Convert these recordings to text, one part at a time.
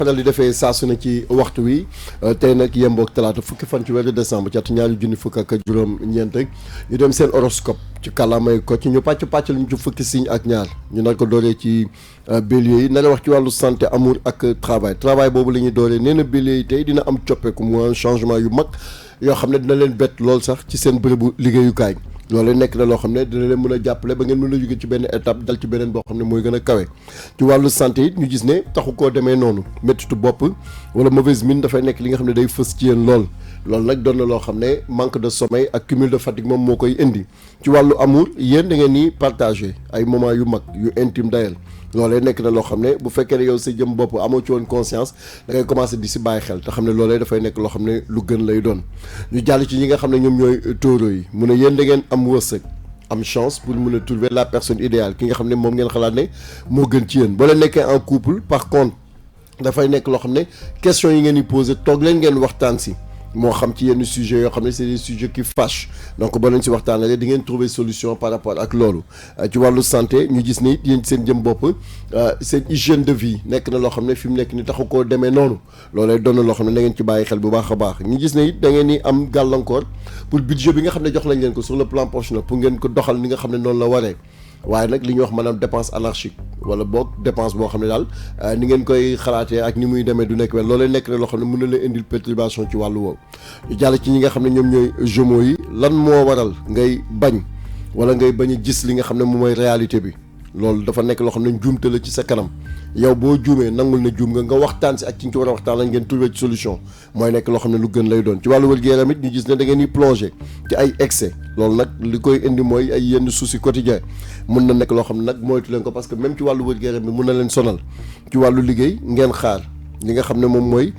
faral di defee saa su ne ci waxtu wi tey nag yemboog talaata fukki fan ci weeru décembre ci atu ñaari junni fukk ak juróom-ñeent rek ñu dem seen horoscope ci kàllaamay ko ci ñu pàcc lu ñu ci fukki signe ak ñaar ñu nar ko dooree ci bélier yi nar a wax ci wàllu santé amour ak travail boobu la ñuy dooree nee na bélier yi tey dina am coppeeku mu am changement yu mag yoo xam ne dina leen bett lool sax ci seen bërëbu liggéeyukaay loolu nekk na loo xam ne dina leen mën a jàppale ba ngeen mën a jóge ci benn étape dal ci beneen boo xam ne mooy gën a kawe ci wàllu santé it ñu gis ne taxu koo demee noonu méttitu bopp wala mauvaise mine dafay nekk li nga xam ne day fës ci yéen loolu nag doon na loo xam ne manque de sommeil ak cumul de fatigue moom moo koy indi ci wàllu amour yéen da ngeen ni partager ay moments yu mag yu intime dayal loolee nekk na loo xam ne bu fekkee ne yow sa jëm bopp amoo ci woon conscience da ngay commencé di si bàyyi xel te xam ne loolee dafay nekk loo xam ne lu gën lay doon ñu jàll ci ñi nga xam ne ñoom ñooy taureau yi mu ne yéen da ngeen am wërsëg am chance pour mën a trouver la personne idéale ki nga xam ne moom ngeen xalaat ne moo gën ci yéen boo leen nekkee en couple par contre dafay nekk loo xam ne question yi ngeen di posé toog leen ngeen waxtaan si moo xam ci yenn sujets yoo xam ne c'est des sujets qui fâchent donc boo leen si waxtaanee di ngeen trouver solution par rapport ak loolu ci wàllu santé ñu gis ni yéen seen jëm bopp seen hygiène de vie nekk na loo xam ne fi mu nekk ni taxu koo demee noonu loolee doon na loo xam ne da ngeen ci bàyyi xel bu baax a baax ñu gis ne it da ngeen ni am gàllankoor pour budget bi nga xam ne jox nañ leen ko sur le plan professionnel pour ngeen ko doxal ni nga xam ne noonu la waree waaye nag li ñuy wax maanaam dépense anarchique wala boog dépense boo xam ne daal ni ngeen koy xalaatee ak ni muy demee du nekk wel loolee nekk na loo xam ne mën na la indil perturbation ci wàllu woowu ñu jàll ci ñi nga xam ne ñoom ñooy Gémeaux yi lan moo waral ngay bañ wala ngay bañ a gis li nga xam ne moom mooy réalité bi loolu dafa nekk loo xam ne njuumte la ci sa kanam yow boo juumee nangul na juum nga waxtaan si ak ci ñu ci war a waxtaan lañ ngeen trouver ci solution mooy nekk loo xam ne lu gën lay doon ci wàllu wér-gu-yaram it ñu gis ne da ngeen di plonger ci ay excès loolu nag li koy indi mooy ay yenn soucis quotidiens mun na nekk loo xam ne nag moytu leen ko parce que même ci wàllu wér-gu-yaram bi mun na leen sonal ci wàllu liggéey ngeen xaar li nga xam ne moom mooy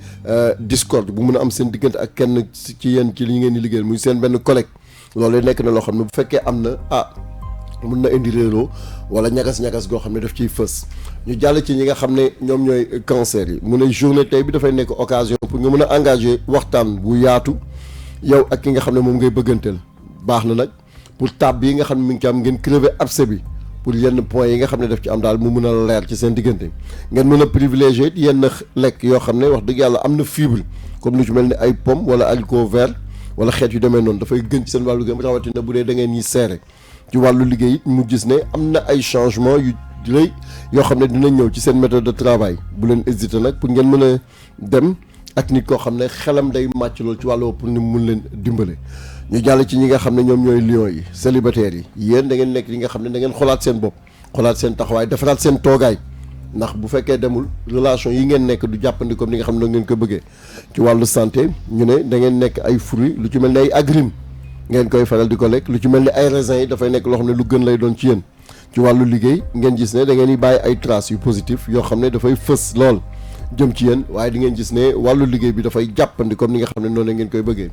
discorde bu mun a am seen diggante ak kenn ci yéen ci li ngeen di liggéeyal muy seen benn collègue loolu nekk na loo xam ne bu fekkee am na mun na indi réeroo wala ñagas-ñagas goo xam ne daf ciy fës ñu jàll ci ñi nga xam ne ñoom ñooy cancer yi mu ne journée tey bi dafay nekk occasion pour nga mën a engager waxtaan bu yaatu yow ak ki nga xam ne moom ngay bëgganteel baax na nag pour tab yi nga xam ne mi ngi ci am ngeen crever abcès bi pour yenn points yi nga xam ne daf ci am daal mu mën a leer ci seen diggante ngeen mën a privilégier yenn lekk yoo xam ne wax dëgg yàlla am na fibre comme lu ci mel ni ay pomme wala haricot vert wala xeet yu demee noonu dafay gën ci seen wàllu gëm rawatina bu dee da ngeen ñiy seere ci wàllu liggéey it mu gis ne am na ay changement yu rëy yoo xam ne dina ñëw ci seen méthode de travail bu leen hésiter nag pour ngeen mën a dem ak nit koo xam ne xelam day màcc loolu ci wàllu pour ni mu mun leen dimbale ñu jàll ci ñi nga xam ne ñoom ñooy lion yi célibataires yi yéen da ngeen nekk li nga xam ne da ngeen xolaat seen bopp xolaat seen taxawaay defaraat seen toogaay ndax bu fekkee demul relation yi ngeen nekk du jàppandi comme ni nga xam ne ngeen ko bëggee ci wàllu santé ñu ne da ngeen nekk ay fruits lu ci mel ne ay agrumes ngeen koy faral di ko lekk lu ci mel ni ay raisins yi dafay nekk loo xam ne lu gën lay doon ci yéen ci wàllu liggéey ngeen gis ne da ngeen di bàyyi ay traces yu positif yoo xam ne dafay fës lool jëm ci yéen waaye di ngeen gis ne wàllu liggéey bi dafay jàppandi comme ni nga xam ne noonu la ngeen koy bëggee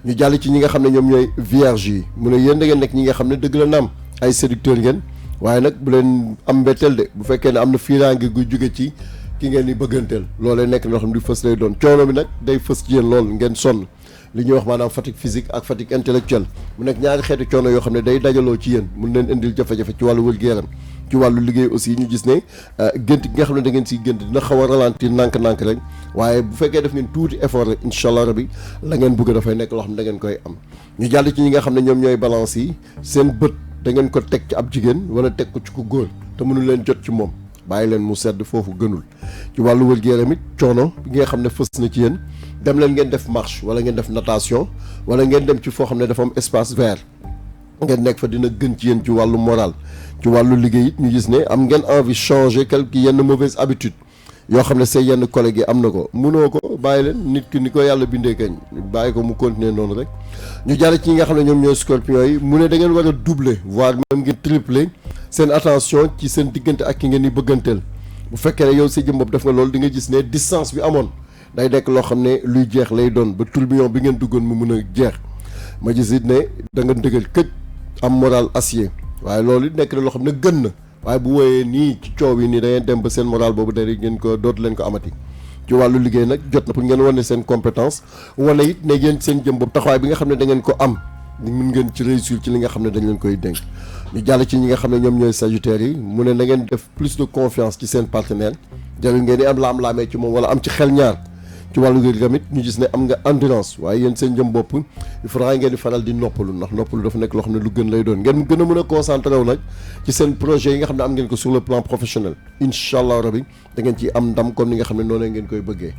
ñu jàll ci ñi nga xam ne ñoom ñooy vierge yi mu ne yéen da ngeen nekk ñi nga xam ne dëgg la naam ay séducteur ngeen waaye nag bu leen am mbetteel de bu fekkee ne am na fiiraange gu jóge ci ki ngeen di bëgganteel loolee nekk loo xam ne du fës lay doon coono bi nag day fës ci yéen lool ngeen sonn li ñuy wax maanaam fatigue physique ak fatigue intellectuelle mu nekk ñaari xeeti coono yoo xam ne day dajaloo ci yéen mun leen indil jafe-jafe ci wàllu wér-gu-yaram ci wàllu liggéey aussi ñu gis ne gént gi nga xam ne da ngeen siy gént dina xaw a ralentir nànk-nànk rek waaye bu fekkee def ngeen tuuti effort rek incha allah rabi la ngeen bëgg dafay nekk loo xam ne da ngeen koy am ñu jàll ci ñi nga xam ne ñoom ñooy balance yi seen bët da ngeen ko teg ci ab jigéen wala teg ko ci ku góor te mënu leen jot ci moom bàyyi leen mu sedd foofu gënul ci wàllu wér-gu-yaram it coono bi nga xam ne fës na ci yéen dem leen ngeen def marche wala ngeen def natation wala ngeen dem ci foo xam ne dafa am espace vert ngeen nekk fa dina gën ci yéen ci wàllu moral ci wàllu liggéey it ñu gis ne am ngeen envie changer quelque yenn mauvaise habitude yoo xam ne say yenn collègues yi am na ko mënoo ko bàyyi leen nit ki ni ko yàlla bindee kañ bàyyi ko mu continuer noonu rek ñu jàll ci ñi nga xam ne ñoom ñooy scorpion yi mu ne da ngeen war a doubler voire même ngeen tripler seen attention ci seen diggante ak ki ngeen di bëgganteel bu fekkee ne yow sa jëm bopp def nga loolu di nga gis ne distance bi amoon day nekk loo xam ne luy jeex lay doon ba tourbillon bi ngeen duggoon mu mun a jeex ma gis it ne da nga dëggal këj am moral acier waaye loolu it nekk na loo xam ne gën na waaye bu wooyee nii ci coow yi nii da ngeen dem ba seen moral boobu day ngeen ko dootu leen ko amati ci wàllu liggéey nag jot na pour ngeen wane seen compétence wane it ne yéen seen jëm bopp taxawaay bi nga xam ne da ngeen ko am mun ngeen ci réussir ci li nga xam ne dañ leen koy dénk. ñu jàll ci ñi nga xam ne ñoom ñooy sagittaires yi mu ne na ngeen def plus de confiance ci seen partenaire jarul ngeen di am laam-laamee ci moom wala am ci xel ñaar ci wàllu wér tamit ñu gis ne am nga endurance waaye yéen seen jëm bopp il faudra ngeen di faral di noppalu ndax noppalu dafa nekk loo xam ne lu gën lay doon ngeen gën a mën a concentré wu nag ci seen projet yi nga xam ne am ngeen ko sur le plan professionnel incha allah rabi da ngeen ci am ndam comme ni nga xam ne noonu ngeen koy bëggee.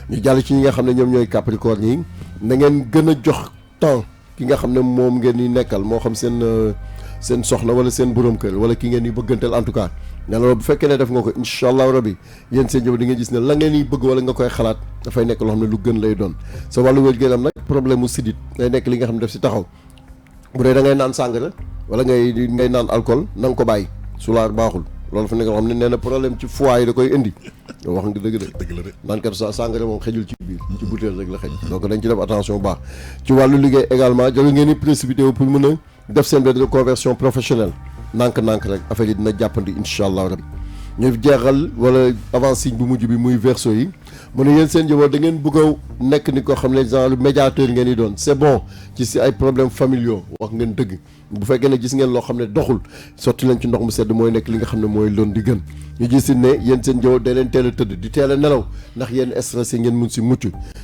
ñu jàll ci ñi nga xam ne ñoom ñooy capricorne yi na ngeen gën a jox temps ki nga xam ne moom ngeen di nekkal moo xam seen soxna wala seen borom kër wala ki ngeen di bëgganteel en tout cas ne loolu bu fekkee ne def nga ko incha allah rabi yéen seen jëf di ngeen gis ne la ngeen di bëgg wala nga koy xalaat dafay nekk loo xam ne lu gën lay doon sa wàllu wér-gu-yaram nag problème mu sidit day nekk li nga xam ne def si taxaw bu dee da ngay naan sàngara wala ngay naan alcool na nga ko bàyyi sulaar baaxul loolu fa nekk loo xam ne nee na problème ci foie yi da koy indi wax nga dëgg de naan kat sàngara moom xejul ci biir ci butéel rek la xej donc dañ ci def attention bu baax ci wàllu liggéey également jarul ngeen di précipité wu pour mën a def seen benn conversion professionnelle nànk-nànk rek affaire yi dina jàppandi incha allah rabi ñu jeexal wala avant signe bu mujj bi muy verseau yi mu ne yéen seen njaboot da ngeen bëgg a nekk ni ko xam ne genre médiateur ngeen di doon c'est bon ci si ay problèmes familiaux wax ngeen dëgg bu fekkee ne gis ngeen loo xam ne doxul sotti leen ci ndox mu sedd mooy nekk li nga xam ne mooy loon di gën ñu gis ne yéen seen njaboot da leen teel a tëdd di teel a nelaw ndax yenn stress yi ngeen mun si mucc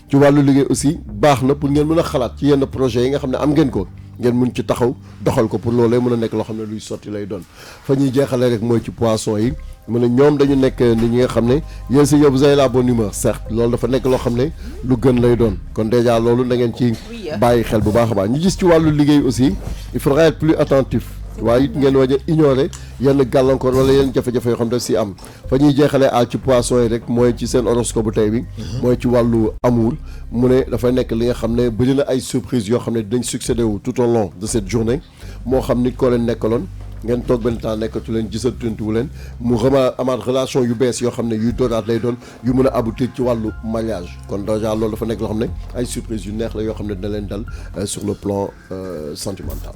ci wàllu liggéey aussi baax na pour ngeen mën a xalaat ci yenn projets yi nga xam ne am ngeen ko ngeen mun ci taxaw doxal ko pour loolee mën a nekk loo xam ne luy sotti lay doon fa ñuy jeexalee rek mooy ci poisson yi mu ne ñoom dañu nekk ni ñi nga xam ne yéen si yow vous avez la bonne humeur certes loolu dafa nekk loo xam ne lu gën lay doon kon déjà loolu na ngeen ci bàyyi xel bu baax a baax ñu gis ci wàllu liggéey aussi il faudra être plus attentif waaye it ngeen wañ a ignorer yenn gàllankoor wala yenn jafe-jafe yoo xam ne si am fa ñuy jeexalee ci poisson yi rek mooy ci seen horoscope bu tey bi mooy ci wàllu amour mu ne dafay nekk li nga xam ne bëri na ay surprise yoo xam ne dañ succédé wu tout au long de cette journée moo xam nit koo leen nekkaloon ngeen toog benn temps nekkatu leen gisatuntu leen mu amaat relation yu bees yoo xam ne yuy doonaat lay doon yu mën a aboutir ci wàllu mariage kon déjà loolu dafa nekk loo xam ne ay surprise yu neex la yoo xam ne dina leen dal sur le plan sentimental.